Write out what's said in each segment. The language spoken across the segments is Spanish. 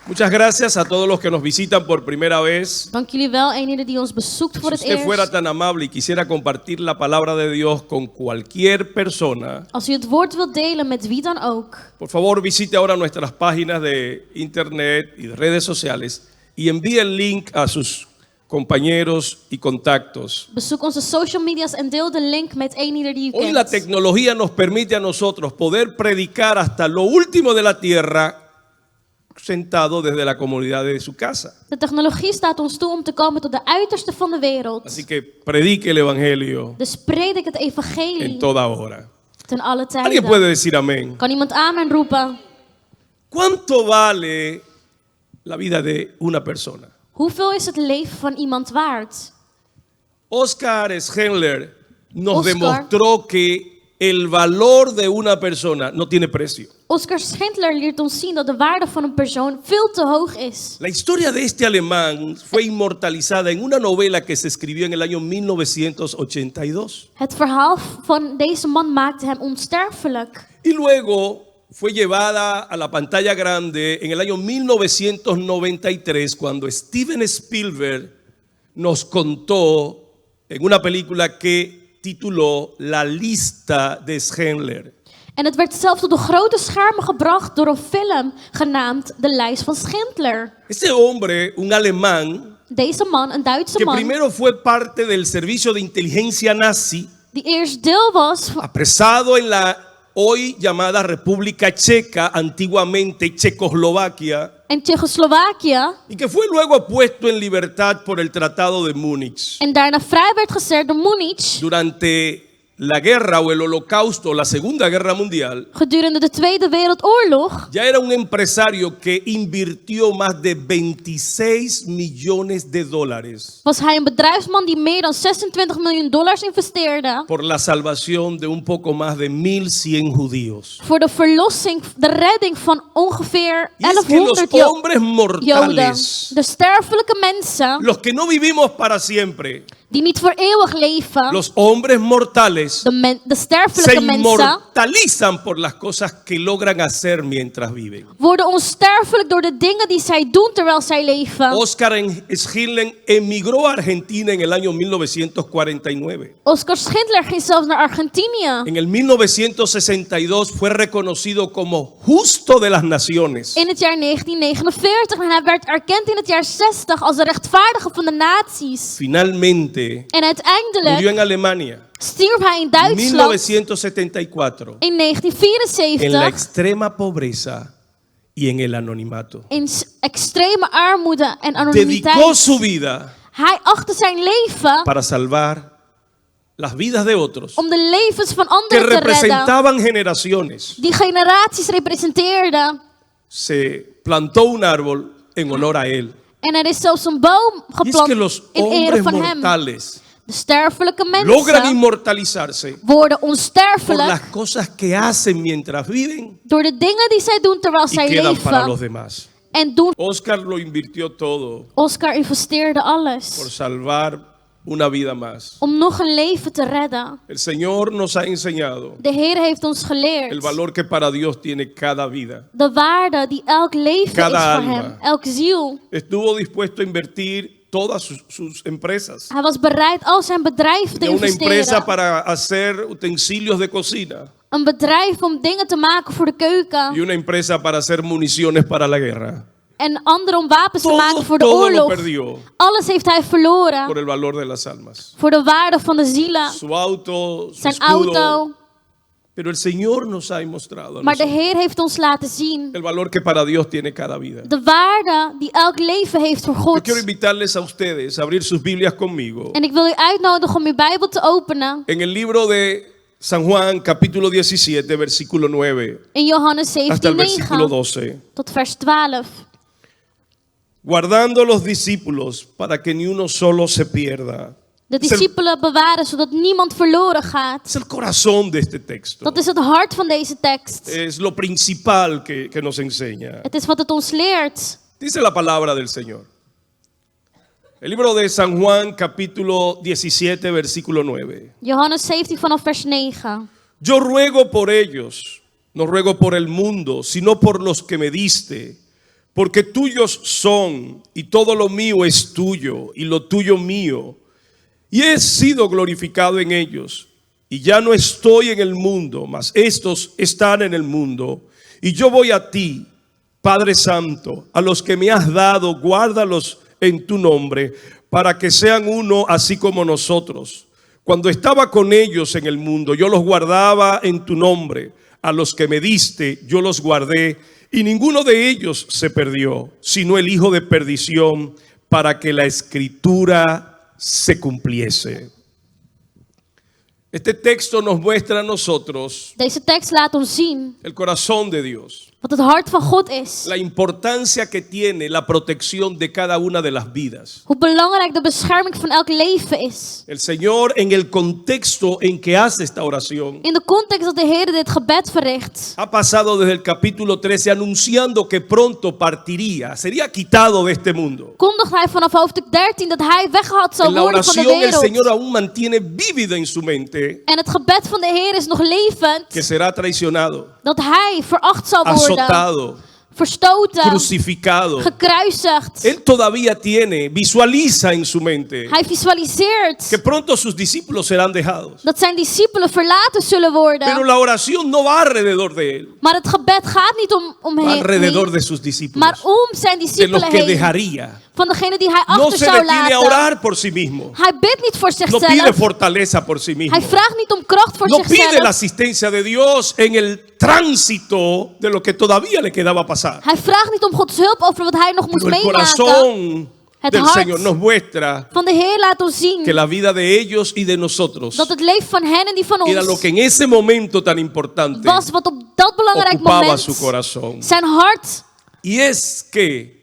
Muchas gracias a todos los que nos visitan por primera vez. Dank jullie wel, een ieder die ons bezoekt voor Si het usted fuera eerst. tan amable y quisiera compartir la palabra de Dios con cualquier persona, Als u het woord wilt delen met wie dan ook, por favor visite ahora nuestras páginas de internet y de redes sociales y envíe el link a sus compañeros y contactos. bezoek onze social media's en deel de link met een ieder die u Hoy la kent. tecnología nos permite a nosotros poder predicar hasta lo último de la tierra sentado desde la comodidad de su casa. De technologie staat ons toe om te komen tot de uiterste van de wereld. Así que predique el evangelio Dus predik het en evangelie toda hora. ten alle ¿Alguien puede tijden. decir amén? Kan iemand amen roepen? ¿Cuánto vale la vida de una persona? Hoeveel is het leven van iemand waard? Oscar Schindler nos Oscar. demostró que el valor de una persona no tiene precio. Oscar Schindler leert ons zien dat de waarde van een persoon veel te hoog is. La historia de este alemán fue inmortalizada en una novela que se escribió en el año 1982. Het verhaal van deze man maakte hem onsterfelijk. Y luego fue llevada a la pantalla grande en el año 1993 cuando Steven Spielberg nos contó en una película que tituló La lista de Schindler. En het werd zelfs op de grote schermen gebracht door een film genaamd De Lijst van Schindler. Ese hombre, un alemán, Deze man, een Duitse que man, primero fue parte del servicio de inteligencia nazi, die eerst deel was van apresado en la hoy llamada República Checa, antiguamente Checoslovaquia, in Tsjechoslowakië y que fue luego puesto en libertad por el Tratado de Múnich. en daarna vrij werd gezet door Munich. Durante la guerra o el holocausto, la Segunda Guerra Mundial, Gedurende de Tweede Wereldoorlog ya era un empresario que invirtió más de 26 millones de dólares was hij een bedrijfsman die meer dan 26 miljoen dollars investeerde por la salvación de un poco más de 1.100 judíos. voor de verlossing, de redding van ongeveer Y es que los 1100 hombres Joden. mortales, De sterfelijke mensen los que no vivimos para siempre, die niet voor eeuwig leven, los hombres mortales de se sterfelijke mensen, inmortalizan por las cosas que logran hacer mientras viven. worden onsterfelijk door de dingen die zij doen terwijl zij leven. Oscar Schindler emigró a Argentina en el año 1949. Oscar Schindler ging zelfs naar Argentinië. En el 1962 fue reconocido como justo de las naciones. In het jaar 1949 en hij werd erkend in het jaar 60 als de rechtvaardige van de naties. Finalmente En murió uiteindelijk en Alemania stierf hij in en Duitsland 1974 in en la 1974 extrema pobreza y en el anonimato. in extreme armoede en Dedicó anonimiteit. su vida Hij achtte zijn leven para salvar las vidas de otros om de levens van que anderen te redden, representaban generaciones. die generaties representeerden. Se plantó un árbol en honor a él. En er is zelfs een boom Y es geplant que los in ere hombres van hem. mortales De sterfelijke logran mensen inmortalizarse worden por las onsterfelijk cosas que hacen mientras viven door de dingen die zij doen terwijl y zij quedan para los leven. demás. En doen. Oscar lo invirtió todo Oscar investeerde por alles salvar una vida más. om nog een leven te redden. El Señor nos ha enseñado De Heer heeft ons el geleerd valor que para Dios tiene cada vida. de waarde die elk leven Cada is voor alma. hem, elk ziel. Estuvo dispuesto a invertir todas sus empresas. Hij was bereid al zijn bedrijf te Tenía una empresa investeren. para hacer utensilios de cocina Een bedrijf om dingen te maken voor de y keuken. una empresa para hacer municiones para la guerra. En andere om wapens te maken voor de Todo lo oorlog. perdió Alles heeft hij por verloren. el valor de las almas. Voor de waarde van de zielen. Su auto, su Zijn escudo. auto. Pero el Señor nos ha mostrado a Maar de nosotros Heer heeft ons laten zien el valor que para Dios tiene cada vida. de waarde die elk leven heeft voor Yo God. quiero invitarles a ustedes a abrir sus Biblias conmigo En ik wil u uitnodigen om uw Bijbel te openen en el libro de San Juan, capítulo 17, versículo 9, in Johannes hasta el 17:9 versículo 12. tot vers 12. Guardando los discípulos para que ni uno solo se pierda. De discipelen bewaren zodat niemand verloren gaat. Es el corazón de este texto. Dat is het hart van deze tekst. Es lo principal que nos enseña. Het is wat het ons leert. Dice la palabra del Señor. El libro de San Juan, capítulo 17, versículo 9. Johannes 17 vanaf vers 9. Yo ruego por ellos, no ruego por el mundo, sino por los que me diste, Porque tuyos son, y todo lo mío es tuyo, y lo tuyo mío, y he sido glorificado en ellos. Y ya no estoy en el mundo, mas estos están en el mundo. Y yo voy a ti, Padre Santo, a los que me has dado, guárdalos en tu nombre, para que sean uno así como nosotros. Cuando estaba con ellos en el mundo, yo los guardaba en tu nombre. A los que me diste, yo los guardé, y ninguno de ellos se perdió, sino el hijo de perdición, para que la escritura se cumpliese. Este texto nos muestra a nosotros Deze tekst laat ons zien el corazón de Dios, wat het hart van God is. la importancia que tiene la protección de cada una de las vidas. Hoe belangrijk de bescherming van elk leven is. El Señor, en el contexto en que hace esta oración, In de context dat de Heer dit gebed verricht, ha pasado desde el capítulo 13 anunciando que pronto partiría, sería quitado de este mundo. kondigt hij vanaf hoofdstuk 13 dat hij weggehaald zou En la worden van de oración el Señor wereld. aún mantiene vívida en su mente En het gebed van de Heer is nog levend, que será traicionado, dat hij veracht zal worden, azotado, verstoten, crucificado. gekruisigd. Él todavía visualiza en su mente Hij visualiseert que pronto sus discípulos serán dejados. dat zijn discipelen verlaten zullen Pero worden. la oración no va alrededor de él, Maar het gebed gaat niet om va hem, alrededor de sus maar discípulos, om zijn de los discipelen que heen. dejaría. Van degene die hij No achter se zou detiene a laten. orar por sí mismo, Hij bidt niet voor no pide zichzelf. fortaleza por sí mismo, Hij vraagt niet om kracht voor no pide la zichzelf. asistencia de Dios en el tránsito de lo que todavía le quedaba pasar. Hij vraagt niet om Gods hulp over wat hij nog moest Pero el meemaken. corazón Het del hart Señor nos muestra van de Heer laat ons zien que la vida de ellos y de nosotros dat het leven van hen en die van era lo ons que en ese momento tan importante was wat op dat belangrijk ocupaba su moment corazón. zijn hart Y es que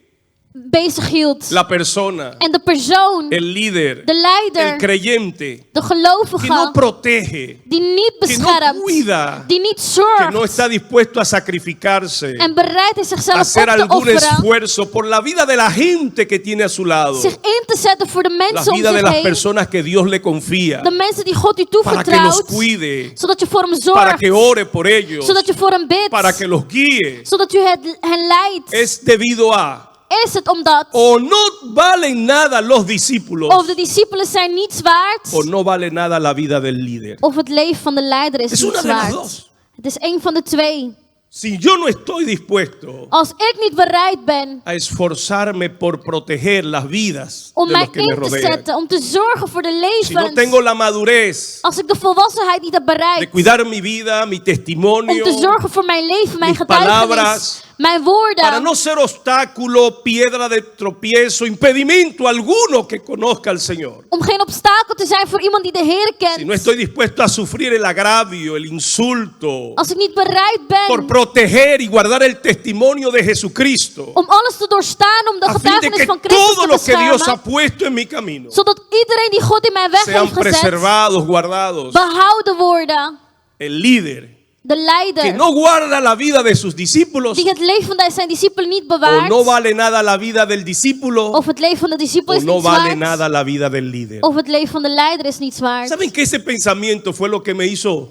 bezig hield. la persona, En de persoon, el líder, de el leider, creyente, de que no gelovige, protege, die niet que no beschermt, cuida, die niet que no zorgt está dispuesto a sacrificarse, en bereid is a zichzelf hacer op te algún offeren, esfuerzo por la vida de la gente que tiene a su lado, zich in te zetten voor de la mensen om vida de zich las heen, personas que Dios le confía, de mensen die God u para que los toevertrouwt, cuide, zodat je voor hem para zorgt, que ore por ellos, zodat je voor hem bidt, para que los guíe, zodat u hen leidt. es debido a, Is het omdat o no valen nada los discípulos, of de discipelen zijn niets waard, o no vale nada la vida del líder. of het leven van de leider is Es una niets de las waard. dos. Het is één van de twee. Si yo no estoy dispuesto Als ik niet bereid ben a esforzarme por proteger las vidas om de mij los que me in te rodean, zetten, om te zorgen voor de si no levens, tengo la madurez als ik de volwassenheid niet heb de bereikt, cuidar mi vida, mi om testimonio, te zorgen voor mijn leven, mijn mis getuigenis, palabras, mijn para woorden, no ser obstáculo, piedra de tropiezo, impedimento alguno que conozca al Señor. om geen obstakel te zijn voor iemand die de Heer Si no kent. estoy dispuesto a sufrir el agravio, el insulto, Als ik niet bereid por ben proteger y guardar el testimonio de Jesucristo, om alles te doorstaan, om de a fin de getuigenis que van Christus todo te lo que Dios ha beschermen, puesto en mi camino zodat iedereen die God in mijn weg sean heeft gezet, preservados, guardados. behouden worden. El líder De que leider no guarda la vida de sus discípulos, die het leven van zijn discipelen niet o bewaart, no vale nada la vida del discípulo, of het leven van de discipel o is no niets vale waard, nada la vida del líder. of het leven van de leider is niets waard. ¿Saben que ese pensamiento fue lo que me hizo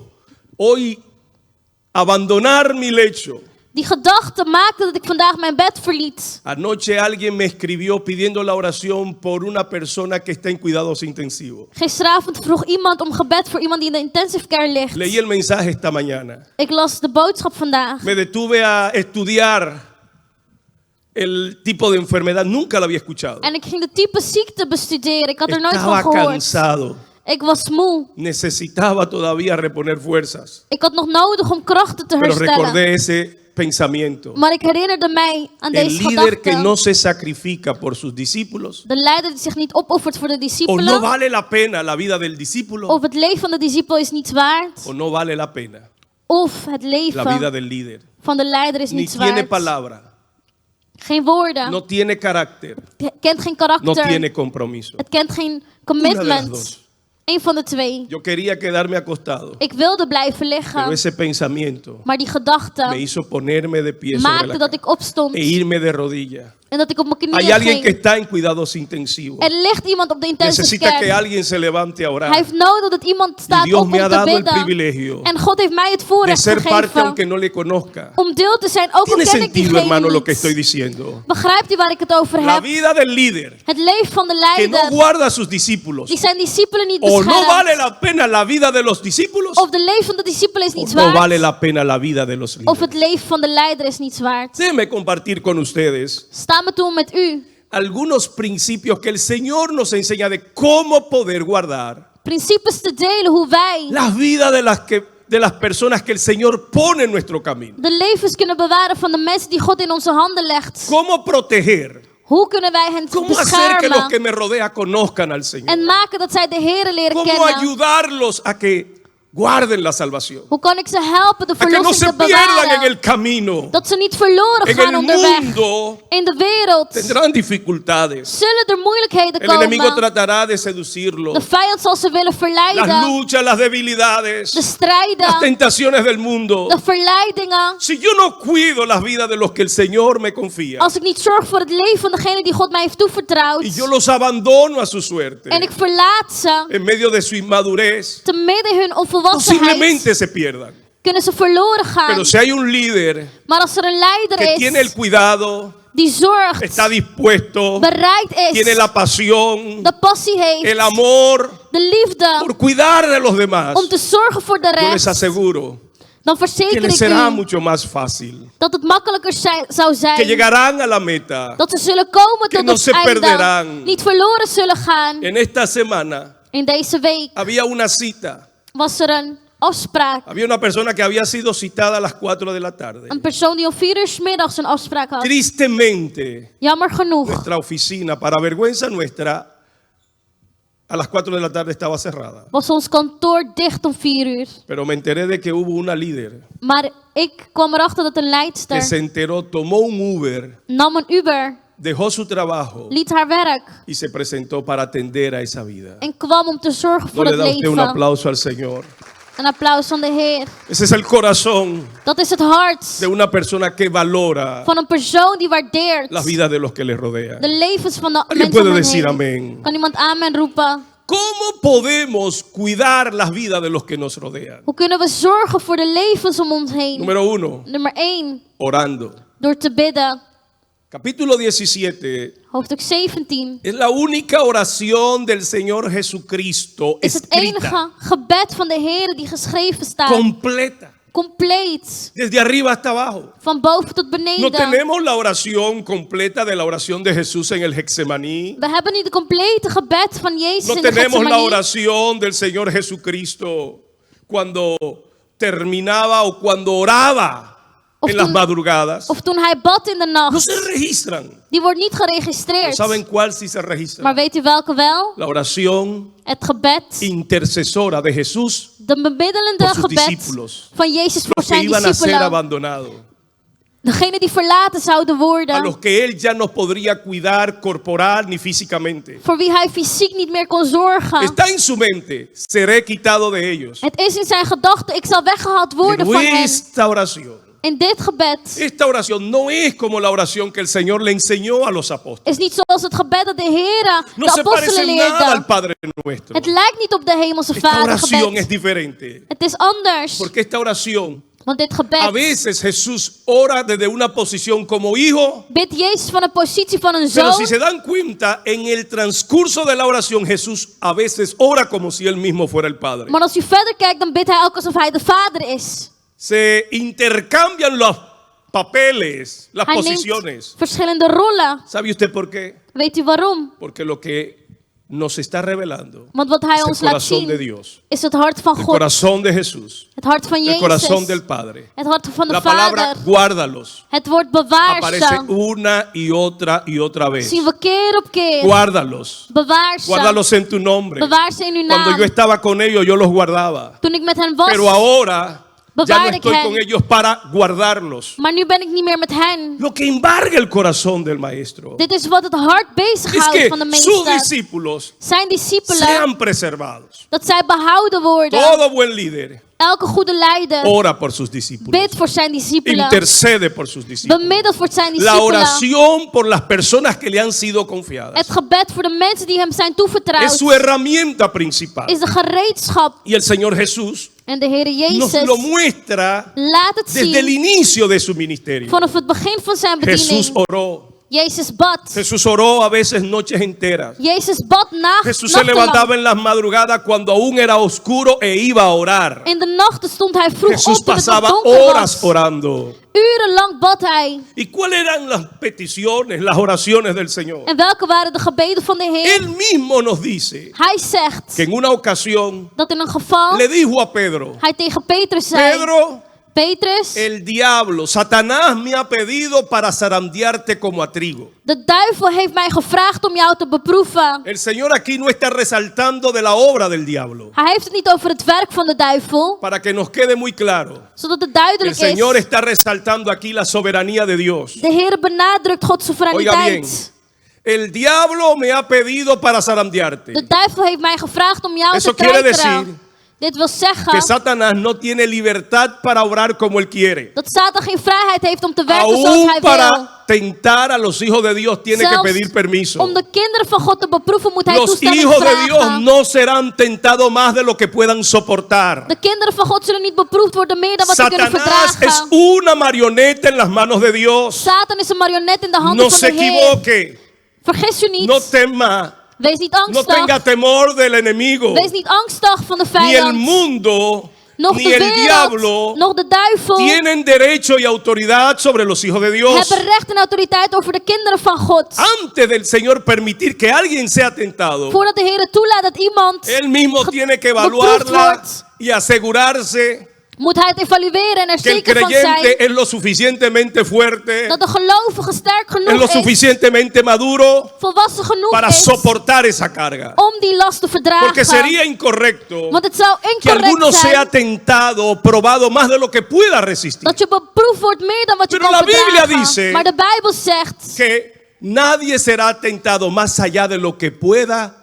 hoy abandonar mi lecho? Die gedachte maakte dat ik vandaag mijn bed verliet. Anoche alguien me escribió pidiendo la oración por una persona que está en cuidados intensivos. Gisteravond vroeg iemand om gebed voor iemand die in de intensive care ligt. Leí el mensaje esta mañana. Ik las de boodschap vandaag. Me detuve a estudiar el tipo de enfermedad, nunca la había escuchado. En ik ging de type ziekte bestuderen. Ik had er nooit Estaba van gehoord. cansado, Ik was moe. necesitaba todavía reponer fuerzas, Ik had nog nodig om krachten te pero herstellen. recordé ese pensamiento. Maar ik herinnerde mij aan El deze líder que gedachte. no se sacrifica por sus discípulos, De leider die zich niet opoffert voor de o no discipelen. vale la pena la vida del discípulo, Of het leven van de discipel is niets waard. o no vale la pena Of het la vida leven del líder. van de leider is Ni niets tiene waard. palabra, Geen woorden. no tiene carácter, Het kent geen no karakter. tiene compromiso. Het kent geen Una de las commitment. dos. Eén van de twee. Yo quería quedarme acostado, Ik wilde blijven pero liggen. ese pensamiento Maar die me gedachte hizo ponerme de pie sobre maakte la dat cama ik opstond e irme de rodillas En dat ik op mijn Hay knieën alguien que ging. está en cuidados intensivos. Er ligt iemand op de intensive Necesita que care. alguien se levante a Hij orar. heeft nodig dat iemand staat Dios op om me ha te dado el bidden. privilegio En God heeft mij het de voorrecht ser parte gegeven aunque no le conozca. om deel te zijn, ook al Tiene ken ik sentido, diegene hermano, lo que estoy niet. diciendo. Begrijpt u waar ik het over La heb? vida del líder Het leven van de que no leider guarda a sus discípulos, die zijn discipelen niet o no vale beschermt. la pena la vida de los discípulos, Of de leven van de discipelen is o niet no vale waard. la pena la vida de los Of het líderes. leven van de leider is niet waard. Déjenme compartir con ustedes Sta me toe met u. algunos principios que el Señor nos enseña de cómo poder guardar Principes te delen hoe wij las vidas de las personas que el Señor pone en nuestro camino. de levens kunnen bewaren van de mensen die God in onze handen legt. Cómo proteger, Hoe kunnen wij hen cómo hacer que los que beschermen me rodean conozcan al Señor. en maken dat zij de Heer leren Cómo kennen? ayudarlos a que guarden la salvación. Hoe kan ik ze helpen de A que no verlossing se te pierdan en bewaren? el camino. Dat ze niet verloren En gaan el onderweg. mundo In de wereld tendrán dificultades. zullen er moeilijkheden El enemigo komen. tratará de seducirlos. De vijand zal ze willen Las verleiden. luchas, las debilidades, De las strijden, tentaciones del mundo. de verleidingen. Si yo no cuido las vidas de los que el Señor me confía Als ik niet zorg voor het leven van degene die God mij heeft toevertrouwd. y yo los abandono a su suerte En ik verlaat ze en medio de su inmadurez, te midden hun onvolwassenheid. posiblemente se pierdan. Kunnen ze verloren gaan. Pero si hay un líder Maar als er een leider que tiene el is cuidado, die zorgt, está dispuesto, bereid tiene is, la pasión, de passie el heeft, amor de liefde por cuidar de los demás, om te zorgen voor de yo les rest, aseguro dan que verzeker les ik será u mucho más fácil, dat het makkelijker zou que zijn. llegarán a la meta. Dat ze zullen komen que tot no het se perderán. einde. Niet verloren zullen gaan. En esta semana In deze week había una cita. was er een afspraak. Había una persona que había sido citada a las 4 de la tarde. Een persoon die om 4 uur 's middags een afspraak had. Tristemente, Jammer genoeg nuestra oficina, para vergüenza nuestra, a las 4 de la tarde estaba cerrada. was ons kantoor dicht om 4 uur. Pero me enteré de que hubo una líder Maar ik kwam erachter dat een que leidster se enteró, tomó un Uber, nam een Uber, dejó su trabajo liet haar werk y se presentó para atender a esa vida. en kwam om te zorgen ¿No voor le het da usted un leven. aplauso al Señor? Een applaus van de Heer. Ese es el corazón Dat is het hart de una persona que valora van een persoon die waardeert las vidas de los que le rodean. de levens van de Alguien mensen puede om hen decir heen. amén. Kan iemand amen roepen? ¿Cómo podemos cuidar las vidas de los que nos rodean? Hoe kunnen we zorgen voor de levens om ons heen? Número 1, Nummer 1. orando. Door te bidden. Capítulo 17 Hoofdstuk 17. es la única oración del Señor Jesucristo Is het escrita, enige gebed van de Heer die geschreven staat. completa, Compleet. desde arriba hasta abajo. Van boven tot No beneden. tenemos la oración completa de la oración de Jesús en el Getsemaní. We hebben niet de complete gebed van Jezus No in de tenemos la Gethsemane. oración del Señor Jesucristo cuando terminaba o cuando oraba Of en las toen- madrugadas. Of toen hij bad in de No nacht. se registran. Die wordt niet ¿No geregistreerd. saben cuál sí se registra? Maar weet u welke wel? La oración Het gebed. intercesora de Jesús De bemiddelende por sus gebed discípulos. van Jezus voor los que zijn iban a ser discipelen. abandonados, Degene die verlaten zouden a worden. los que Él ya no podría cuidar corporal ni físicamente. Voor wie hij fysiek niet meer kon zorgen. Está en su mente, seré quitado de ellos. Het is in zijn gedachten, ik zal weggehaald worden Pero van hen. esta oración, En dit gebed esta oración no es como la oración que el Señor le enseñó a los apóstoles. is niet zoals het gebed dat de Heer No de se parece apostelen nada al leerden. Padre nuestro. Het lijkt niet op de hemelse Esta vader oración es gebed. diferente. Het is anders. Porque esta oración, Want dit a gebed veces Jesús ora desde una posición como hijo. bidt Jezus van een positie van een Pero zoon. si se dan cuenta, en el transcurso de la oración, Jesús a veces ora como si él mismo fuera el Padre. Maar als u verder kijkt, dan bidt hij ook alsof hij de vader is. Se intercambian los papeles, las Hij neemt posiciones. verschillende rollen. ¿Sabe usted por qué? Weet u waarom? Porque lo que nos está revelando Want wat hij es el ons laat corazón de zien Dios, is het hart van el God. corazón de Jesús, Het hart van el corazón Jezus. del Padre. Het hart van de La palabra Vader. guárdalos Het woord bewaar aparece ze. una y otra vez. Zien we keer op keer. Guárdalos, Bewaar ze. guárdalos en tu nombre. Bewaar ze in uw Cuando yo naam. estaba con ellos, yo los guardaba. Toen ik met hen was, Pero ahora Ya no bewaarde ik estoy con hen. ellos para guardarlos. Maar nu ben ik niet meer met hen. Lo que embarga el corazón del maestro Dit is wat het hart es bezighoudt que van de sus meester. discípulos Zijn discipelen, sean preservados. dat zij behouden worden. Todo buen líder Elke goede leider ora por sus discípulos. bidt voor zijn discipelen. Intercede por sus discípulos. Bemiddelt voor zijn La discipelen. oración por las personas que le han sido confiadas Het gebed voor de mensen die hem zijn es toevertrouwd su herramienta principal. is de gereedschap. Y el Señor Jesús En de Heere nos Jezus lo muestra laat het desde el zien inicio de su ministerio. vanaf het begin van zijn Jesús bediening. oró. Jezus bad. Jesús oró a veces noches enteras. Jezus bad Jesús se nachtenlang. levantaba en las madrugadas cuando aún era oscuro e iba a orar. In de nachten stond hij vroeg Jesús op toen het nog pasaba donker horas was. orando. Urenlang bad hij. ¿Y cuáles eran las peticiones, las oraciones del Señor? En welke waren de gebeden van de Heer? Él mismo nos dice Hij zegt que en una ocasión dat in een geval le dijo a Pedro: hij tegen Petrus zei: Pedro, Petrus, el diablo, Satanás me ha pedido para zarandearte como a trigo. de duivel heeft mij gevraagd om jou te beproeven. El Señor aquí no está resaltando de la obra del diablo. Hij heeft het niet over het werk van de duivel, Para que nos quede muy claro, zodat het el duidelijk Señor is. está resaltando aquí la soberanía de Dios. De Heer benadrukt Gods Oiga bien, soevereiniteit. el diablo me ha pedido para zarandearte. De duivel heeft mij gevraagd om jou Eso te quiere treiteren. decir Dit wil Que zeggen Satanás no tiene libertad para obrar como él quiere. dat Satan geen vrijheid heeft om te werken zoals Aún hij wil. para tentar a los hijos de Dios tiene que Zelfs pedir permiso. om de kinderen van God te beproeven moet hij Los toestemming hijos de Dios vragen. no serán tentados más de lo que puedan soportar. De kinderen van God zullen niet beproefd worden meer dan wat ze kunnen Satanás es verdragen. una marioneta en las manos de Dios. Satan is een marionet in de handen No van se de Heer. equivoque. Vergis u niet. No tema. Wees niet No angstig. tenga temor del enemigo. Wees niet angstig van de Ni el vijand. mundo Nog ni de el wereld, diablo nog de duivel tienen derecho y autoridad sobre los hijos de Dios. hebben recht en autoriteit over de kinderen van God. Antes del Señor permitir que alguien sea tentado, Voordat de Heer toelaat dat iemand Él mismo tiene que beproefd evaluarla wordt, y asegurarse moet hij het evalueren en er que el zeker van creyente zijn es lo suficientemente fuerte, dat de gelovige sterk es genoeg lo is, suficientemente maduro volwassen genoeg para is soportar esa carga. om die last te Porque verdragen. sería incorrecto Want het zou que alguno incorrect sea zijn tentado o probado más de lo que pueda resistir. dat je beproefd wordt meer dan wat je Pero kan la Biblia verdragen. dice Maar de Bijbel zegt Que nadie será tentado más allá de lo que pueda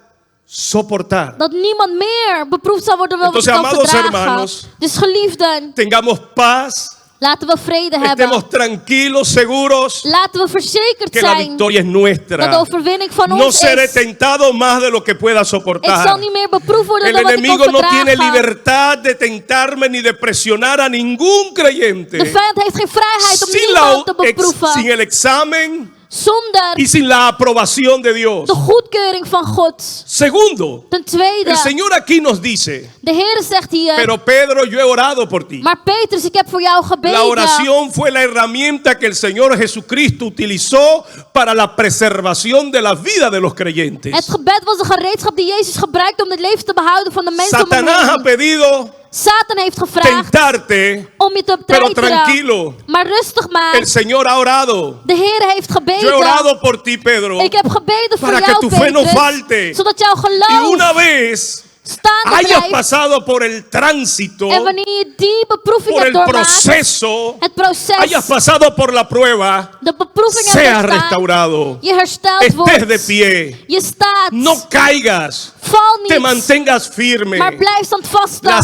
soportar. dat niemand meer beproefd zal worden dan wat je Entonces, kan amados verdragen. hermanos, Dus geliefden, Tengamos paz, laten we vrede hebben. estemos tranquilos, seguros, Laten we verzekerd que la zijn victoria es dat de nuestra. overwinning van No ons seré is. tentado más de lo que pueda Ik zal soportar. niet meer beproefd worden El dan wat ik kan enemigo no tiene verdragen. libertad de tentarme ni de presionar a ningún creyente De vijand heeft geen vrijheid om sin, niemand te sin beproeven el examen zonder y sin la aprobación de Dios. de goedkeuring van God. Segundo, Ten tweede, el Señor aquí nos dice: de Heer zegt hier, Pero Pedro, yo he orado por ti. maar Petrus, ik heb voor jou La gebeden. oración fue la herramienta que el Señor Jesucristo utilizó para la preservación de la vida de los creyentes. Het gebed was de gereedschap die Jezus gebruikte om het leven te behouden van de mensen om hem Satanás ha heen. pedido Satan heeft gevraagd tentarte, om je te pero treiteren. tranquilo. Maar rustig maar. El Señor ha orado. De Heer heeft Yo he gebeden. orado por ti, Pedro. Ik heb gebeden voor Para que jou, tu fe no Petrus, falte. zodat jouw Y geloof una vez staande hayas blijft. pasado por el tránsito, En wanneer je die beproeving por hebt el doormaakt, proceso, het proces, hayas pasado por la prueba, de beproeving hebt seas doorstaan, restaurado, je hersteld estés wordt, de pie, je staat, no caigas, val te niet, mantengas firme. maar blijf standvastig. La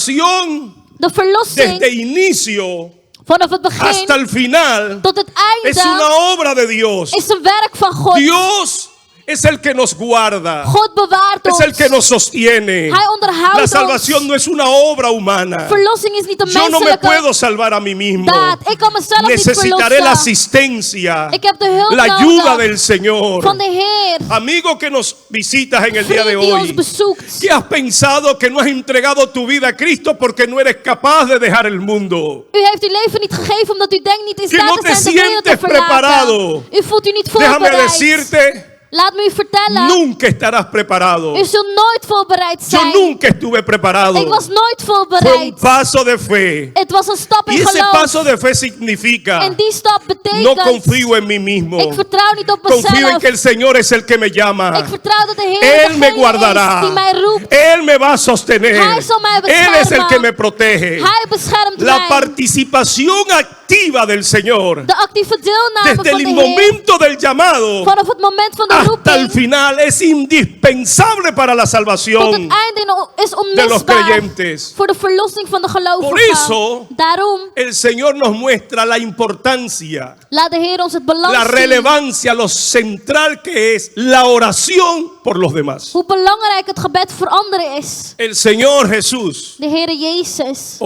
salvación De verlossing desde inicio vanaf het begin hasta el final tot het es einde una obra de Dios. is een werk van God. Dios es el que nos guarda, God bewaart es ons. el que nos sostiene. Hij onderhoudt La salvación no es una obra humana. Verlossing is niet een Yo no me menselijke puedo salvar a mí mismo. daad. Ik kan mezelf niet Necesitaré la verlossen. asistencia, Ik heb de hulp la ayuda nodig del Señor. van de Heer. Amigo que nos visitas en el día de Vriend die ons hoy, bezoekt. que has pensado que no has entregado tu vida a Cristo porque no eres capaz de dejar el mundo. U heeft uw leven niet gegeven omdat u denkt niet in Que staat no te te zijn de wereld te sientes verlaten. preparado. U voelt u niet Déjame voorbereid. decirte Laat me u vertellen, nunca estarás preparado. u zult nooit voorbereid Yo zijn. nunca estuve preparado. Ik was nooit Fue un voorbereid. paso de fe. Het was een stap Y in ese geloof. paso de fe significa, En die stap no betekent, confío en mí mismo. ik vertrouw niet op Confío en mezelf. que el Señor es el que me llama. Ik vertrouw dat de Heer Él me degene guardará. is die mij roept. Él me va a sostener. Hij zal mij Él es el beschermen. que me protege. Hij beschermt La mij. participación activa del Señor De actieve deelname desde van el de Heer momento del llamado vanaf het moment van de hasta el roeping final es indispensable para la tot het salvación einde is de los onmisbaar creyentes. voor de verlossing van de Por gelovigen. eso, Daarom el Señor nos muestra la importancia, laat de Heer ons het belang la zien relevancia, lo central que es la oración por los demás. hoe belangrijk het gebed voor anderen is. El Señor Jesús De Heer Jezus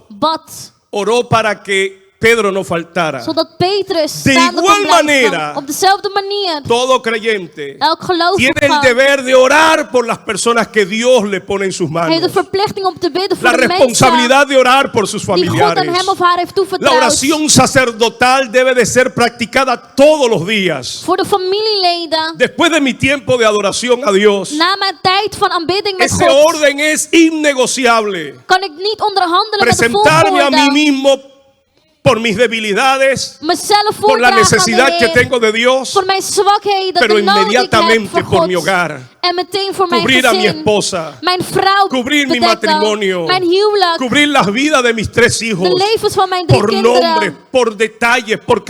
bad oró para que Pedro no faltara. zodat Petrus De staande igual kon blijven. manera, Op dezelfde manier, Todo creyente elk tiene el gelovige deber de orar por las personas que Dios le pone en sus heeft de manos. verplichting om te bidden La voor de mensen responsabilidad de orar por sus die God aan familiares. hem of haar heeft La toevertrouwd. oración sacerdotal debe de ser practicada todos los días. Voor de familieleden. Después de mi tiempo de adoración a Dios, Na mijn tijd van aanbidding met ese God orden es innegociable. kan ik niet onderhandelen met de Presentarme a mí volgorde. mismo por mis debilidades, Mezelf por la voordragen aan necesidad de que Heer. tengo de Dios, Voor mijn zwakheden, pero de nood die ik heb inmediatamente voor por God. mi hogar. En meteen voor mijn Cubrir a mi gezin. esposa, Mijn vrouw cubrir mi bedekken. matrimonio, Mijn huwelijk. cubrir las vidas de mis 3 hijos, De levens van mijn 3 por kinderen. nombres, por detalles, por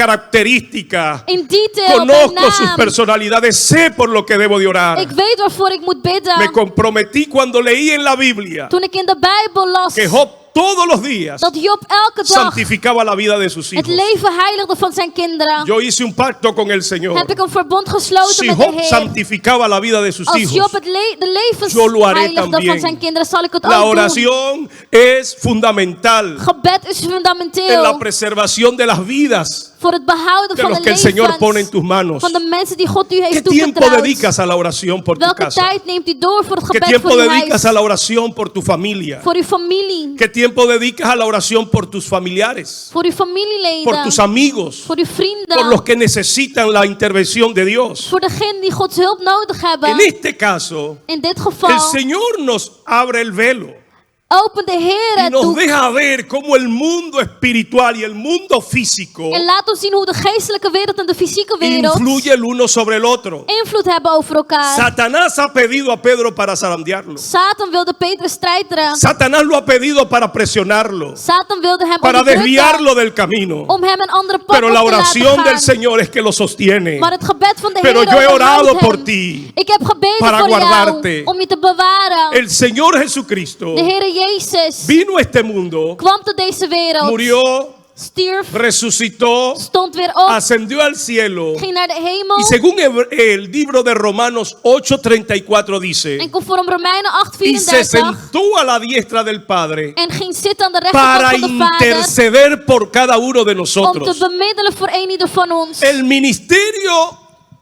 características. In detail, bij Conozco sus naam. personalidades, sé por lo que debo de orar. Ik weet waarvoor ik moet bidden. Me comprometí cuando leí en la Biblia Toen ik in de Bijbel las que Job todos los días dat Job elke dag santificaba la vida de sus het hijos. leven heiligde van zijn kinderen. Yo hice un pacto con el Señor. Heb ik een verbond gesloten Si met de Job Heer. santificaba la vida de sus Als hijos, Job de levens yo lo haré heiligde también. van zijn kinderen, zal ik het la ook doen. oración es fundamental Gebed is en la fundamenteel preservación de las vidas voor het behouden de van los de que el Señor pone en levens tus manos. van de mensen die God u ¿Qué heeft tiempo toevertrouwd. dedicas a la oración por tu Welke casa? tijd neemt u door voor het ¿Qué gebed tiempo voor uw dedicas huis, a la oración por tu familia? voor uw familie, ¿Qué tiempo dedicas a la oración por tus familiares? voor uw Por familieleden, tus amigos, voor uw vrienden, por los que necesitan la intervención de Dios. voor degenen die Gods hulp nodig hebben. En este caso, In dit el geval Señor nos abre el velo opent de Heer y het nos doek deja ver cómo el mundo espiritual y el mundo físico en laat ons zien hoe de geestelijke wereld en de fysieke wereld influye el uno sobre el otro. invloed hebben over elkaar. Satanás ha pedido a Pedro para zarandearlo. Satan wilde Petrus strijden. Satanás lo ha pedido para presionarlo, Satan wilde hem para onderdrukken desviarlo del camino. om hem een andere pad Pero op la te laten oración gaan. del Señor es que lo sostiene. Maar het gebed van de Pero Heer yo he onderhoudt orado hem. por ti Ik heb gebeden para voor guardarte. jou om je te bewaren. El Señor Jesucristo De Heer Jezus vino a este mundo, kwam tot deze wereld, murió, stierf, resucitó, stond weer op, ascendió al cielo. ging naar de hemel. Y según el libro de Romanos 8:34 dice, En conform Romeinen y se 8:34 sentó a la diestra del Padre en ging zitten aan de para rechterkant van de Vader interceder por cada uno de om te nosotros. bemiddelen voor een ieder van ons. El ministerio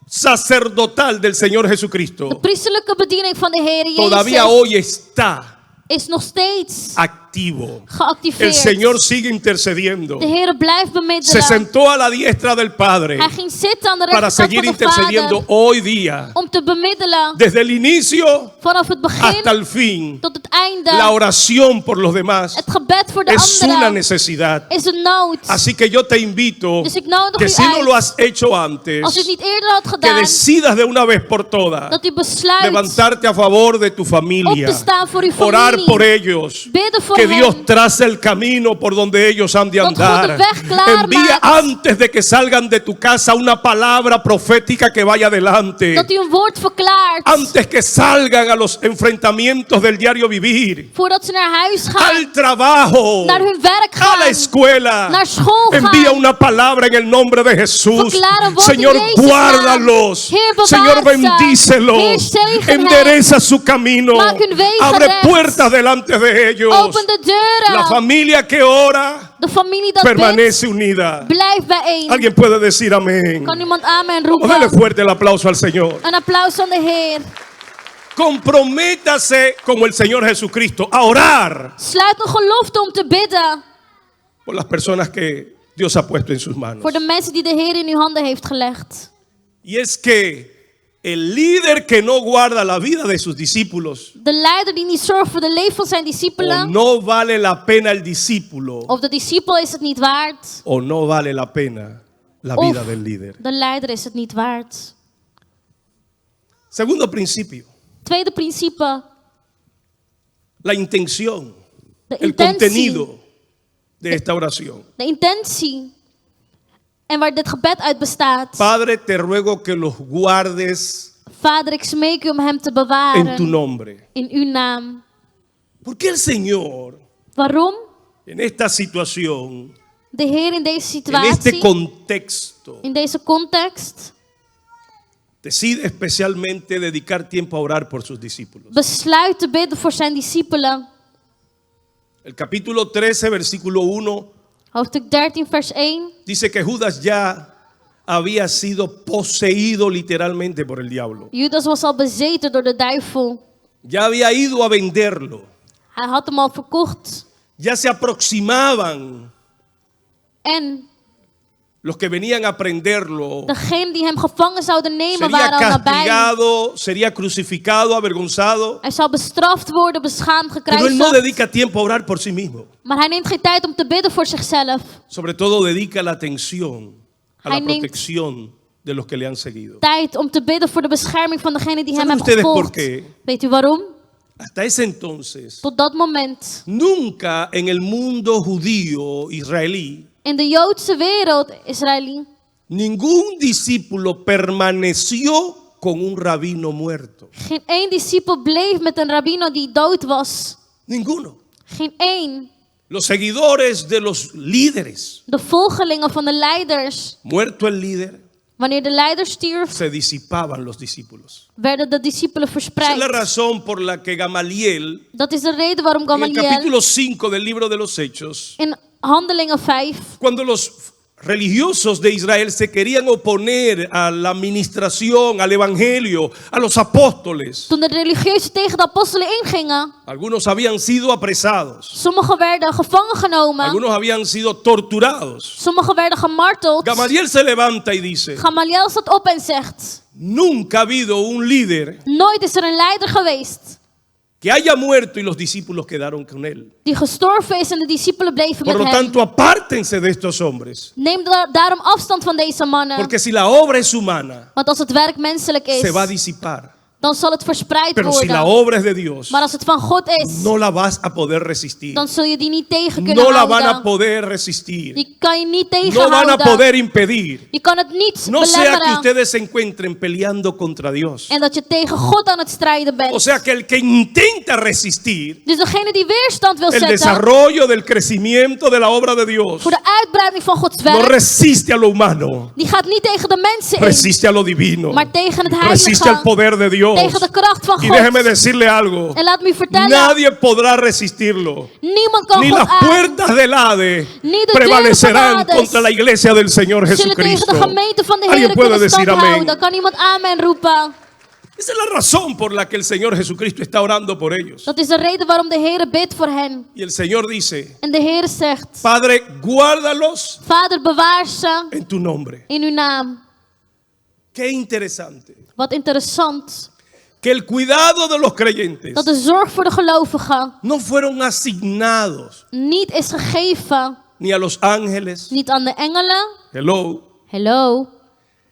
sacerdotal del Señor De Jesucristo priesterlijke bediening van de Heer todavía Jezus hoy está is nog steeds activo. El geactiveerd. Señor sigue intercediendo. De Heer blijft Se bemiddelen. sentó a la diestra del Padre Hij ging zitten aan de para rechterkant seguir van de intercediendo Vader hoy día, om te bemiddelen desde el inicio vanaf het begin hasta el fin. tot het einde. La oración por los demás Het gebed voor de es una anderen necesidad. is een nood. Así que yo te invito Dus ik nodig que u si no uit, lo has hecho antes, als u het niet eerder had que gedaan, decidas de una vez por todas dat u besluit levantarte a favor de tu op familia, te staan voor uw orar por familie, ellos, bidden voor que Dios hen, trace el camino por donde ellos han de Dat God de andar. weg klaar Envía maakt. antes de que salgan de tu casa una palabra profética que vaya adelante. dat u een woord verklaart, Antes que salgan a los enfrentamientos del diario vivir, voordat ze naar huis gaan, al trabajo, naar hun werk a la gaan, escuela. naar school Envía gaan. una palabra en el nombre de Jesús. Verklaar een woord in Señor, Jezus' naam. guárdalos. Heer, bewaar Señor, ze. bendícelos. Heer, zegen hen. Endereza su camino. Maak hun wegen Abre recht. puertas delante de ellos. Open de deuren. La familia que ora De familie dat bidt, permanece unida. blijft bijeen. Alguien puede decir amén. Kan iemand amen O dale roepen? fuerte el aplauso al Señor. Een applaus aan de Heer. Comprométase como el Señor Jesucristo a orar Sluit een gelofte om te bidden por las personas que Dios ha puesto en sus manos. voor de mensen die de Heer in uw handen heeft gelegd. Y es que El líder que no guarda la vida de sus discípulos, De leider die niet zorgt voor de leven van zijn o discipelen. no vale la pena el discípulo, Of de discipel is het niet waard. o no vale la pena la Of vida del líder. de leider is het niet waard. Segundo principio, Tweede principe. la intención, De el intentie. contenido de esta oración. De intentie. En waar dit gebed uit bestaat. Padre, te ruego que los guardes Vader, ik smeek u om hem te en tu bewaren. nombre. In uw naam. ¿Por qué el Señor Waarom? en esta situación, De Heer in deze en este situatie. contexto, In deze context. decide especialmente dedicar tiempo a orar por sus discípulos? Besluit te bidden voor zijn discipelen. El capítulo 13, versículo 1, Hoofdstuk 13 vers 1. dice que Judas ya había sido poseído literalmente por el diablo. Judas was al bezeten door de duivel. Ya había ido a venderlo. Hij had hem al verkocht. Ya se aproximaban En los que venían a prenderlo. degenen die hem gevangen zouden nemen Sería waren al nabij. castigado, sería crucificado, avergonzado. Hij zou bestraft worden, beschaamd, Pero él no gekruisigd. dedica tiempo a orar por sí mismo. Maar hij neemt geen tijd om te bidden voor zichzelf. Sobre todo dedica la atención a la Hij neemt- protección de los que le han seguido. Tijd om te bidden voor de bescherming van degenen die hem ¿Saben hebben ustedes por gevolgd. qué? Weet u waarom? Hasta ese entonces, Tot dat moment. nunca en el mundo judío israelí, In de Joodse wereld, Israëli, ningún discípulo permaneció con un rabino muerto. geen één discipel bleef met een rabbino die dood was. Ninguno. Geen één. Los seguidores de los líderes. De volgelingen van de leiders. Muerto el líder, Wanneer de leider stierf, se disipaban los discípulos. werden de discipelen Esa es la verspreid. razón por la que Gamaliel, Dat is de reden waarom en el Gamaliel capítulo 5 del libro de los Hechos, in Handelingen 5, cuando los religiosos de Israel se querían oponer a la administración, al evangelio, a los apóstoles, toen de religieuzen tegen de apostelen ingingen, algunos habían sido apresados, sommigen werden gevangen genomen, algunos habían sido torturados. sommigen werden gemarteld. Gamaliel se levanta y dice: Gamaliel staat op en zegt, nunca ha habido un líder nooit is er een leider geweest que haya muerto y los discípulos quedaron con él. die gestorven is en de discipelen bleven Por met lo hem. tanto, apártense de estos hombres, Neem daarom afstand van deze mannen. porque si la obra es humana, Want als het werk menselijk is, se va a disipar. dan zal het verspreid Pero si la worden. obra es de Dios, Maar als het van God is, no la vas a poder resistir. dan zul je die niet tegen kunnen No la van a houden. poder resistir. Die kan je niet No van a tegenhouden. poder impedir. Je kan het niet No sea que belemmeren. ustedes se encuentren peleando contra Dios. En dat je tegen God aan het strijden bent. O sea que el que intenta resistir Dus degene die weerstand wil el zetten desarrollo del crecimiento de la obra de Dios, voor de uitbreiding van Gods no werk, resiste a lo humano, die gaat niet tegen de mensen in, resiste a lo divino, maar tegen het resiste al heilige, poder de Dios. tegen de kracht van Y God. déjeme decirle algo, En laat me u vertellen, nadie podrá resistirlo. niemand kan Ni God las aan. puertas del Hade Ni de prevalecerán deuren van contra la iglesia del Señor Zullen tegen Jesucristo. de gemeente van de Alguien Heer puede kunnen stand decir amén. houden. Kan iemand amen roepen? Esa es la razón por la que el Señor Jesucristo está orando por ellos. Dat is de reden waarom de Heer bidt voor hen. Y el Señor dice: En de Heer zegt, Padre, guárdalos Vader, bewaar ze en tu nombre. in uw naam. Qué interesante. Wat interessant. Que el cuidado de los creyentes Dat de zorg voor de gelovigen no fueron asignados niet is gegeven. ni a los ángeles. Niet aan de engelen. Hello. Hello.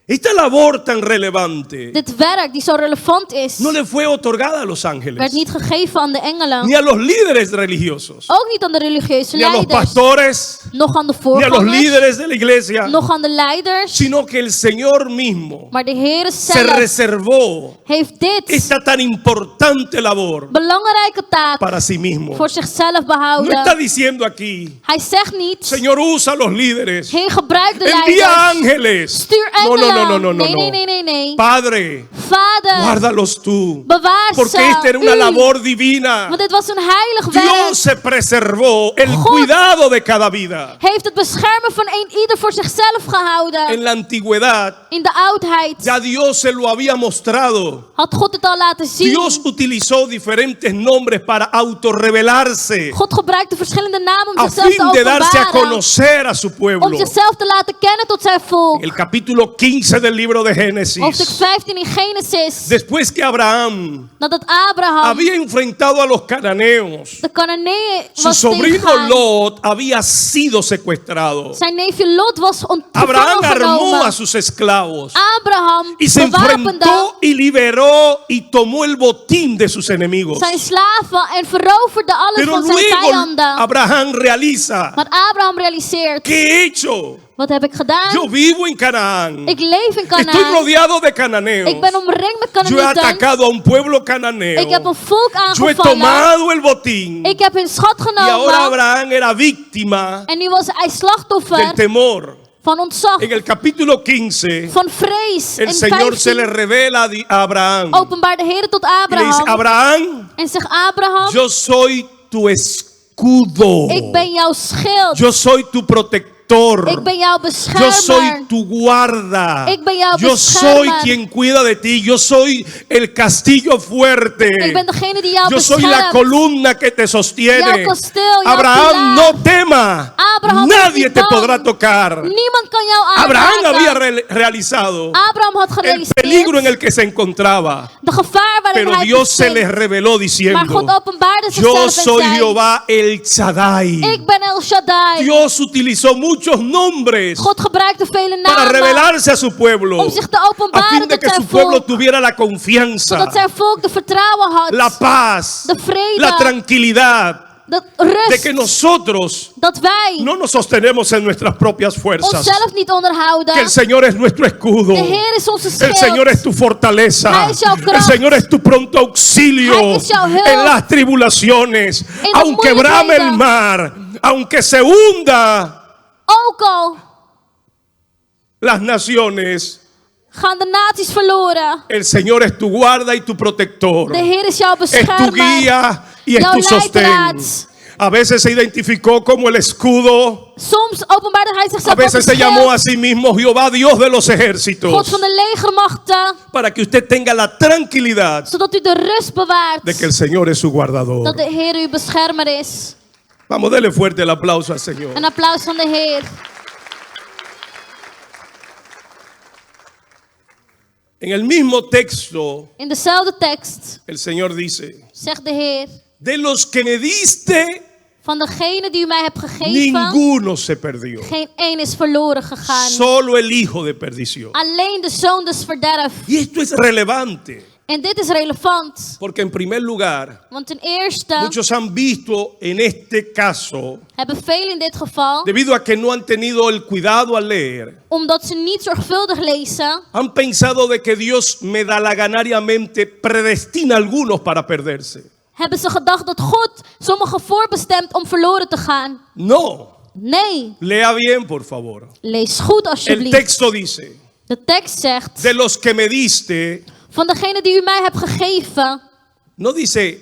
Esta labor tan relevante Dit werk die zo relevant is, no le fue otorgada a los werd ángeles, niet gegeven aan de ni engelen. a los líderes religiosos, Ook niet aan de religieuze ni a los leiders. pastores, Nog aan de ni a los voorgangers. líderes de la iglesia, Nog aan de leiders. sino que el Señor mismo Maar de Heer se zelf reservó heeft dit esta tan importante labor belangrijke taak para sí mismo. voor zichzelf No está behouden. diciendo aquí: Hij zegt niet, Señor, usa a los líderes, Heer, gebruik de envía leiders. ángeles. Stuur No, engelen. no, no, no, no, Nee, nee, no. nee, nee, nee. Padre, Vader, guárdalos tú, bewaar porque ze. esta era una U. labor divina. Want dit was een heilig Dios werk. se preservó el God cuidado de cada vida. Heeft het beschermen van ieder voor zichzelf gehouden. En la antigüedad In de oudheid ya Dios se lo había mostrado. had God het al laten zien. Dios utilizó diferentes nombres para autorrevelarse, God gebruikte verschillende namen om a zichzelf te fin de darse a openbaren. conocer a su Om pueblo. zichzelf te laten kennen tot zijn volk. En el capítulo 15 15 del libro de hoofdstuk Génesis. 15 in Genesis, Después que Abraham nadat Abraham había enfrentado a los cananeos, de Cananeeën su was sobrino tegengegaan. Lot había sido secuestrado. Zijn neefje Lot was Abraham gevangen armó genomen. a sus esclavos Abraham y se bewapende enfrentó y liberó y tomó el botín de sus enemigos. zijn slaven en veroverde alles Pero van zijn luego vijanden. Abraham realiza, Maar Abraham realiseert, ¿qué he hecho? wat heb ik gedaan? Yo vivo en Canaán. Ik leef in Estoy Canaan. rodeado de cananeos. Ik ben omringd met Yo he Canaanieten. atacado a un pueblo cananeo. Ik heb een volk Yo he aangevallen. tomado el botín. Ik heb hun schat Y ahora genomen. Abraham era víctima En nu was hij del slachtoffer temor. van ontzag, En el capítulo 15, van vrees. el In Señor se le 15 revela a Abraham. openbaart de Heer tot Y le dice, Abraham. Abraham, En zegt Abraham, yo soy tu escudo. ik ben jouw schild. Yo soy tu protector. Ik ben jouw Yo soy beschermer. tu guarda. Ik ben jouw Yo soy beschermer. quien cuida de ti. Yo soy el castillo fuerte. Ik ben degene die jou Yo soy la beschermt. columna que te sostiene. Jouw kasteel, jouw Abraham, pilaar. no tema. Abraham, Nadie wees te niet bang. podrá tocar. Niemand kan jou Abraham había aanraken. realizado Abraham had el gerealiseerd peligro en el que se encontraba. de gevaar waarin Pero hij Dios se les bevindt. reveló Maar diciendo, God openbaarde yo zichzelf en soy zei, Jehová el Shaddai. ik ben El Shaddai. Dios utilizó muchos nombres God gebruikte vele para namen revelarse a su pueblo, om zich te a fin openbaren de tot que zijn su pueblo volk. tuviera la confianza, Zodat zijn volk de vertrouwen had, la paz, de vrede, la tranquilidad de de que rust. nosotros Dat wij no nos sostenemos en nuestras propias fuerzas, onszelf niet onderhouden. que el Señor es nuestro escudo. De Heer is onze El Señor schild. es tu fortaleza. Hij is jouw El kracht. Señor es tu pronto auxilio Hij is jouw hulp. en las tribulaciones. de Aunque brame el moeilijkheden. mar, aunque se hunda Ook al las naciones, gaan de naties verloren. el Señor es tu guarda y tu protector. De Heer is jouw Es tu beschermer. guía y es jouw tu sostén. leidraad. A veces se identificó como el escudo. Soms openbaarde hij A zichzelf als veces een se llamó schild. a sí mismo Jehová, Dios de los ejércitos. God van de legermachten. Para que usted tenga la tranquilidad Zodat u de rust bewaart. de que el Señor es su guardador. Dat de Heer uw beschermer is. Vamos, dele fuerte el aplauso al Señor. Een applaus van de Heer. En el mismo texto, In dezelfde tekst el Señor dice, zegt de Heer: de los que me diste, van degene die u mij hebt gegeven, ninguno se perdió. geen één is verloren gegaan. Solo el hijo de perdición. Alleen de zoon des verderf. Y esto es relevante, En dit is relevant. porque en primer lugar, Want ten eerste muchos han visto en este caso, hebben velen in dit geval, debido a que no han tenido el cuidado al leer, omdat ze niet zorgvuldig lezen, han pensado de que Dios medalaganariamente predestina a algunos para perderse. hebben ze gedacht dat God sommigen voorbestemt om verloren te gaan. No, Nee, lea bien por favor. lees goed El alsjeblieft. texto dice, De tekst zegt: de los que me diste, van degene die u mij hebt gegeven, no dice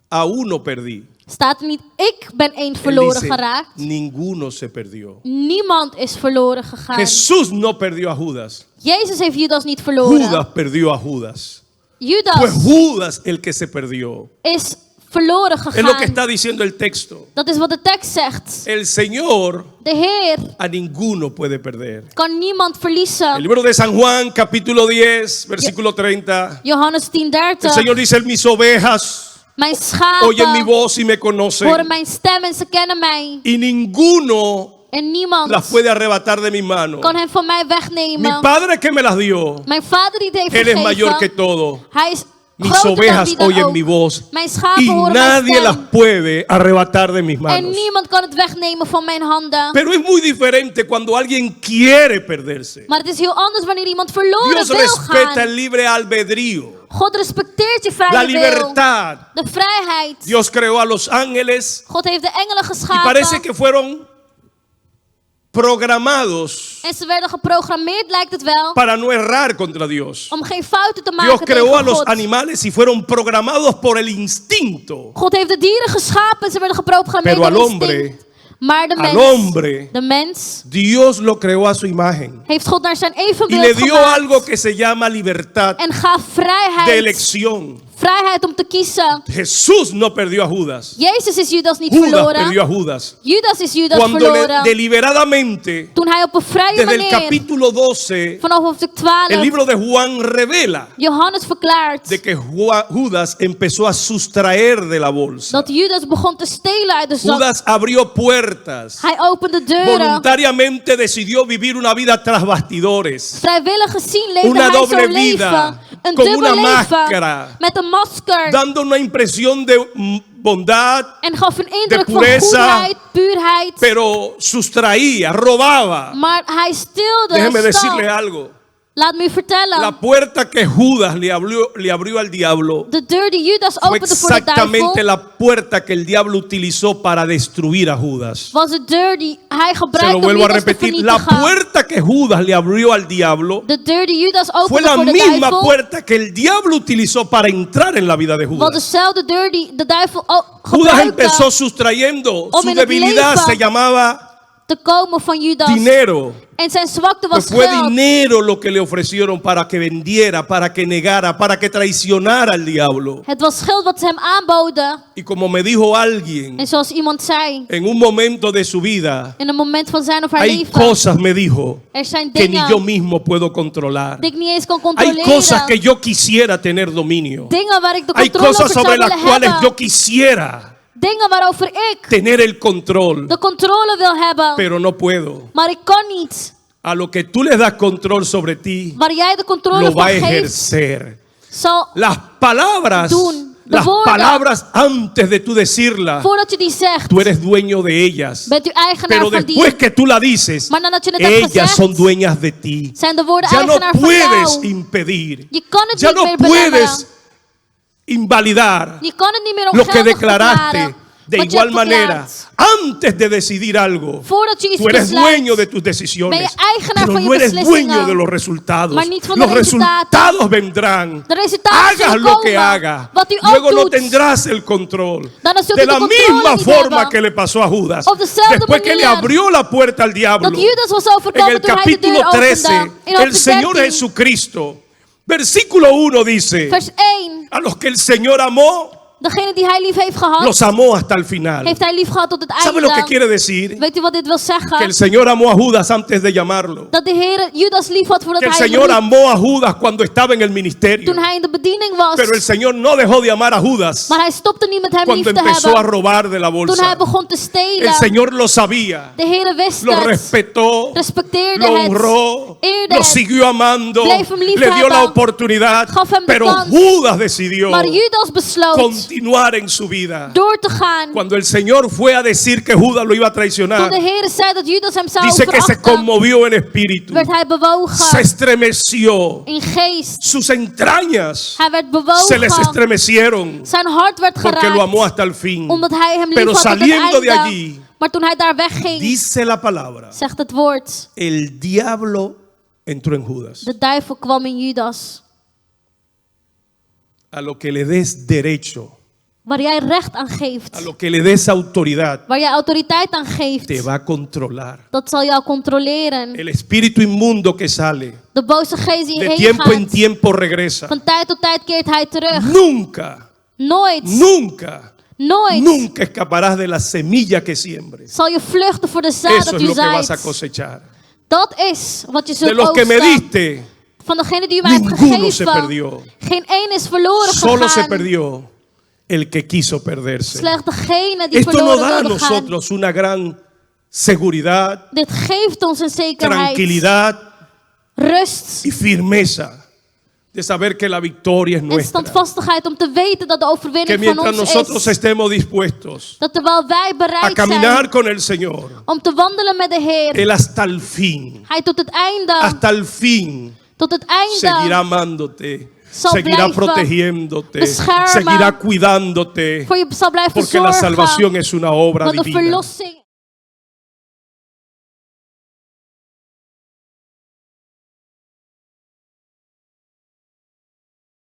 a uno perdí. staat er niet ik ben één Él verloren dice, geraakt. ninguno se perdió. Niemand is verloren gegaan. Jesús no perdió a Judas. Jezus heeft Judas niet verloren. Judas perdió a Judas. Fue Judas Judas el que se perdió. is verloren Es lo que gegaan. está diciendo el texto. Dat is wat de tekst zegt. El Señor De Heer a ninguno puede perder. kan niemand El verliezen. libro de San Juan, capítulo 10, versículo 30. Johannes El 10:30. Señor dice, mis ovejas Mijn oyen mi schapen voz y me conocen. horen mijn stem en ze kennen mij. Y ninguno En niemand las puede arrebatar de mis manos. kan hen van mij Mi wegnemen. Padre que me las dio, Mijn vader die het heeft Él es mayor que gegeven. todo. Hij is Mis groter dan ovejas wie dan oyen mi ook. voz Mijn schapen y horen mijn nadie las stem. puede arrebatar de mis En manos. niemand kan het wegnemen van mijn handen. Pero es muy diferente cuando alguien quiere perderse. Maar het is heel anders wanneer iemand verloren Dios wil respeta gaan. el libre albedrío, God respecteert je la vrije wil. libertad. De vrijheid. Dios creó a los ángeles God heeft de engelen y parece geschapen. que fueron programados En ze werden geprogrammeerd, lijkt het wel, para no errar contra Dios. om geen fouten te Dios maken creó a tegen los God. animales y fueron programados por el instinto. God heeft de dieren geschapen en ze werden geprogrammeerd Pero al door hombre, instinct. Maar de al mens, hombre, de mens, Dios lo creó a su imagen heeft God naar zijn y le evenbeeld dio gemaakt algo que se llama libertad en gaf de vrijheid elección. Vrijheid om te kiezen. Jesús no perdió a Judas. Jezus is Judas niet Judas verloren. perdió a Judas. Judas is Judas Cuando verloren. deliberadamente, Toen hij op een vrije desde el manier, capítulo 12, vanaf hoofdstuk el 12, libro de Juan revela Johannes verklaart de que Judas empezó a sustraer de la bolsa. dat Judas begon te stelen uit de zak. Judas abrió puertas. Hij opende deuren. Voluntariamente decidió vivir una vida tras bastidores. Vrijwillig gezien leefde Una hij doble zo'n vida, leven. Een con dubbel una leven. máscara. Met een masker. Dando una impresión de bondad, En gaf een indruk van pureza, goedheid, puurheid. pero sustraía, robaba. Maar hij stilde. Déjeme stal. decirle algo. Laat me u vertellen. La puerta que Judas le abrió al diablo De deur die Judas fue opende voor de exactamente duivel la puerta que el diablo utilizó para destruir a Judas. was de deur die hij Se lo gebruikte om vuelvo a Judas te repetir. La vernietigen. puerta que Judas le abrió al diablo De deur die Judas fue opende la voor de misma duivel puerta que el diablo utilizó para entrar en la vida de was Judas. dezelfde deur die de duivel Judas gebruikte empezó sustrayendo. om Su in het debilidad leven se llamaba te komen van Judas. dinero. En zijn zwakte was Pues fue geld. dinero lo que le ofrecieron para que vendiera, para que negara, para que traicionara al diablo. Het was geld wat ze hem aanboden. Y como me dijo alguien En zoals iemand zei, en un momento de su vida, in een moment van zijn of haar hay leven, cosas, me dijo, er zijn que ni yo dingen mismo puedo controlar. die ik niet eens kan Hay controleren. cosas que yo quisiera tener dominio. Dingen waar ik de Hay controle cosas over zou sobre las willen cuales hebben. yo quisiera Dingen waarover ik tener el control, de controle wil hebben. pero no puedo. Maar ik kan niet. A lo que tú le das control sobre ti, Waar jij de controle lo van va a geeft, ejercer. zal Las palabras, doen. De las woorden. palabras antes de tú decirlas, voordat je die zegt, tú eres dueño de ellas. bent u eigenaar Pero van die. después que tú la dices, Maar nadat je het hebt ellas gezegd, son dueñas de ti. zijn de woorden Ya no eigenaar van puedes jou. impedir, Je kan het ya niet no meer puedes belemmeren. invalidar Je kan het niet meer lo que ongeldig declaraste. verklaren. De wat je igual hebt manera, verklaard. antes de decidir algo, Voordat je iets tú eres besluit, dueño de tus ben decisiones, je eigenaar pero van je no eres beslissingen. dueño de los resultados. Maar niet van de Los resultados vendrán. De resultaten Hagas zullen lo que komen. hagas. Wat u ook Luego no doet. tendrás el control. Dan zult De u de la controle misma niet forma hebben. que le pasó a Judas. Op dezelfde Después que le manier abrió la puerta al diablo. dat Judas was En overkomen el toen hij de capítulo deur 13, opende. In el hoofdstuk Señor 13, Jesucristo, versículo 1 dice, vers 1. a los que el Señor amó, Degene die hij lief heeft gehad, los amó hasta el final. heeft hij lief gehad tot het ¿Sabe lo que einde. quiere decir? Weet u wat dit wil Que el zeggen? Señor amó a Judas antes de llamarlo. Dat de Heer Judas lief had voordat Que el hij hem Señor riep. amó a Judas cuando estaba en el ministerio. Toen hij in de bediening was. Pero el Señor no dejó de amar a Judas Maar hij stopte niet met hem lief cuando te empezó a hebben. robar de la Toen hij bolsa. begon te El stelen. Señor lo sabía, De Heer wist lo het. respetó, Respecteerde lo het. honró, Eerde lo het. siguió amando, Bleef hem lief le dio la hebben. oportunidad. Gaf hem de Pero kans. Judas decidió Maar Judas besloot continuar en su vida. door te gaan. Cuando el Señor fue a decir que Judas lo iba a Toen traicionar, de Heer zei dat Judas hem zou dice que se verachten, conmovió en espíritu, werd hij se bewogen estremeció, in geest. sus entrañas Hij werd se les bewogen. estremecieron Zijn hart werd porque lo amó geraakt. hasta el fin. Omdat hij hem lief Pero had tot het saliendo de einde. allí, Maar toen hij daar wegging, dice la palabra, zegt het woord. el diablo entró en Judas. De duivel kwam in Judas. A lo que le des derecho, Waar jij recht aan geeft. a lo que le des autoridad, Waar jij autoriteit aan geeft. te va a controlar. Dat zal jou controleren. El espíritu inmundo que sale, De boze geest die de heen tiempo en gaat. tiempo regresa. Van tijd tot tijd keert hij terug. Nunca, Nooit. nunca, Nooit. nunca escaparás de la semilla que siembres. Zal je vluchten voor de zaad Eso dat es u lo que vas a zaait. cosechar. Dat is wat je De zult los que me oogsten. diste, Van degene die u mij hebt ninguno se gegeven. perdió. Geen één is verloren Solo se gegaan. perdió el que quiso perderse. Slechts degene die Esto nos verloren da a wilde gaan. nosotros una gran seguridad, Dit geeft ons een zekerheid. tranquilidad Rust. y firmeza de saber que la victoria es En nuestra. standvastigheid om te weten dat de Que overwinning van mientras ons nosotros is. estemos dispuestos Dat terwijl wij a bereid caminar zijn con el Señor, om te wandelen met de Heer. Él hasta el fin, Hij tot het einde. hasta el fin, Tot het einde. seguirá amándote, Zal seguirá blijven protegiéndote, beschermen. seguirá cuidándote, Voor je zal blijven porque la zorgen. salvación es una obra Want de divina. verlossing